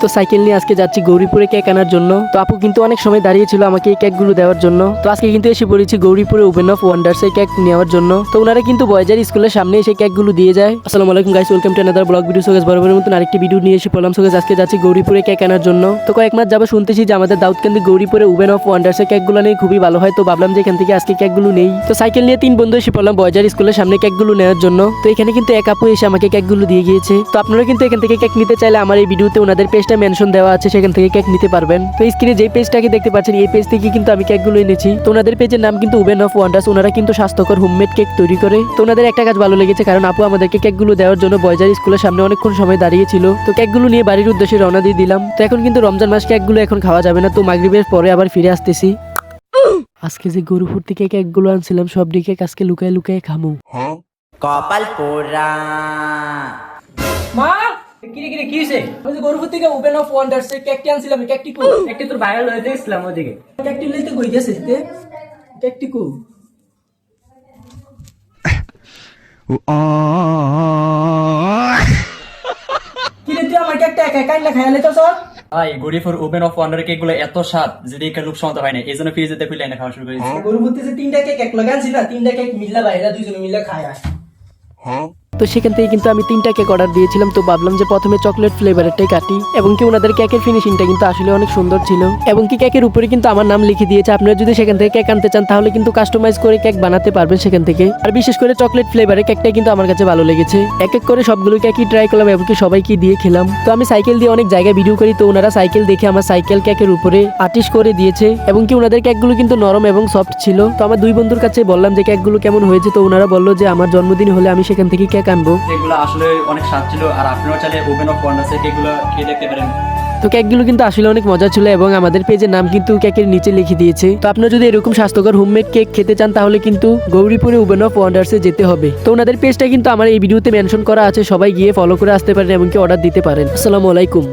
তো সাইকেল নিয়ে আজকে যাচ্ছি গৌরীপুরে কেক আনার জন্য। তো আপু কিন্তু অনেক সময় দাঁড়িয়েছিল আমাকে এই কেকগুলো দেওয়ার জন্য। তো আজকে কিন্তু এসে পড়েছি গৌরীপুরে ওপেন অফ ওয়ান্ডার্স এই কেক নেওয়ার জন্য। তো ওনারা কিন্তু বয়েজার স্কুলের সামনে এসে কেকগুলো দিয়ে যায়। আসসালামু আলাইকুম guys, welcome to another blog video. So guys বরাবরের মতন আরেকটি ভিডিও নিয়ে এসে পড়লাম। সো গাইস আজকে যাচ্ছি গৌরীপুরে কেক আনার জন্য। তো কয়েক মাস যাবে শুনতেছি যে আমাদের দাউদকান্দি গৌরীপুরে ওপেন অফ ওয়ান্ডার্স এই কেকগুলো নেই খুবই ভালো হয়। তো ভাবলাম যে এখান থেকে আজকে কেকগুলো নেই। তো সাইকেল নিয়ে 3 বন্ধু এসে পড়লাম বয়েজার স্কুলের সামনে কেকগুলো নেওয়ার জন্য। তো এখানে কিন্তু এক আপু এসে আমাকে কেকগুলো দিয়ে গিয়েছে। তো আপনারা কিন্তু এখান থেকে কেক নিতে চাইলে আমার এই ভিডিওতে ওনাদের পেজটা মেনশন দেওয়া আছে, সেখান থেকে কেক নিতে পারবেন। তো স্ক্রিনে যেই পেজটাকে দেখতে পাচ্ছেন এই পেজ থেকে কিন্তু আমি কেকগুলো এনেছি। তো ওনাদের পেজের নাম কিন্তু ওপেন অফ ওয়ান্ডার্স। ওনারা কিন্তু স্বাস্থ্যকর হোমমেড কেক তৈরি করে। তো ওনাদের একটা কাজ ভালো লেগেছে, কারণ আপু আমাদেরকে কেকগুলো দেওয়ার জন্য বয়েজার স্কুলের সামনে অনেকক্ষণ সময় দাঁড়িয়েছিল। তো কেকগুলো নিয়ে বাড়ির উদ্দেশ্যে রওনা দিয়ে দিলাম। তো এখন কিন্তু রমজান মাস কেকগুলো এখন খাওয়া যাবে না, তো মাগরিবের পরে আবার ফিরে আসতেছি। আজকে যে গরুপুর থেকে কেকগুলো আনছিলাম সব দিকে আজকে লুকায় লুকায় খামু। কপাল পোড়া। মা কিরে কিরে কি হইছে? আমি যে গরুপুর থেকে ওপেন অফ ওয়ান্ডার্স এর কেকটি আনছিলাম, কেকটি কো? একটু তোর ভাইরাল হয়ে দেখছিলাম ওদিকে। কেকটি লইতে কই গেছে তে? কেকটি কো? কিরে তুই আমার কেকটা একা একাই না খাইয়া লইতেছ? ভাই গরিফোর ওপেন অফ ওয়ান্ডার কেক গুলো এত স্বাদ যে দেখে লোক সমত হয় না, এই জন্য ফ্রিজে দেখে লাইনে খাওয়া শুরু করেছি। গরুপুর থেকে 3টা কেক এক লগে আনছি না, 3টা কেক মিললা বাইরা দুইজনে মিলে খায়। তো সেখান থেকে কিন্তু আমি 3টা কেক অর্ডার দিয়েছিলাম। তো ভাবলাম যে প্রথমে চকলেট ফ্লেভারেরটাই কাটি, এবং কি ওনাদের কেকের ফিনিশিংটা কিন্তু আসলে অনেক সুন্দর ছিল, এবং কি কেকের উপরে কিন্তু আমার নাম লিখে দিয়েছে। আপনারা যদি সেখান থেকে কেক আনতে চান তাহলে কিন্তু কাস্টমাইজ করে কেক বানাতে পারবেন সেখান থেকে। আর বিশেষ করে চকলেট ফ্লেভারের কেকটা কিন্তু আমার কাছে ভালো লেগেছে। এক এক করে সবগুলো কেকই ট্রাই করলাম, এমনকি সবাইকে দিয়ে খেলাম। তো আমি সাইকেল দিয়ে অনেক জায়গায় ভিডিও করি, তো ওনারা সাইকেল দেখে আমার সাইকেল কেকের উপরে আর্টিস্ট করে দিয়েছে, এবং কি ওনাদের কেকগুলো কিন্তু নরম এবং সফট ছিল। তো আমার 2 বন্ধুর কাছে বললাম যে কেকগুলো কেমন হয়েছে। তো ওনারা বললো যে আমার জন্মদিন হলে আমি সেখান থেকে কেক আনবো। এগুলো আসলে অনেক স্বাদ ছিল, আর আপনারাও চাইলে ওপেন অফ ওয়ান্ডার কেক গুলো খেয়ে দেখতে পারেন। তো কেকগুলো কিন্তু আসলে অনেক মজা ছিল, এবং আমাদের পেজের নাম কিন্তু কেকের নিচে লিখে দিয়েছে। তো আপনারা যদি এরকম স্বাস্থ্যকর হোমমেড কেক খেতে চান তাহলে কিন্তু গৌরীপুরে ওপেন অফ ওয়ান্ডার্সে যেতে হবে। তো ওনাদের পেজটা কিন্তু আমার এই ভিডিওতে মেনশন করা আছে, সবাই গিয়ে ফলো করে আসতে পারেন, এমনকি অর্ডার দিতে পারেন। আসসালামু আলাইকুম।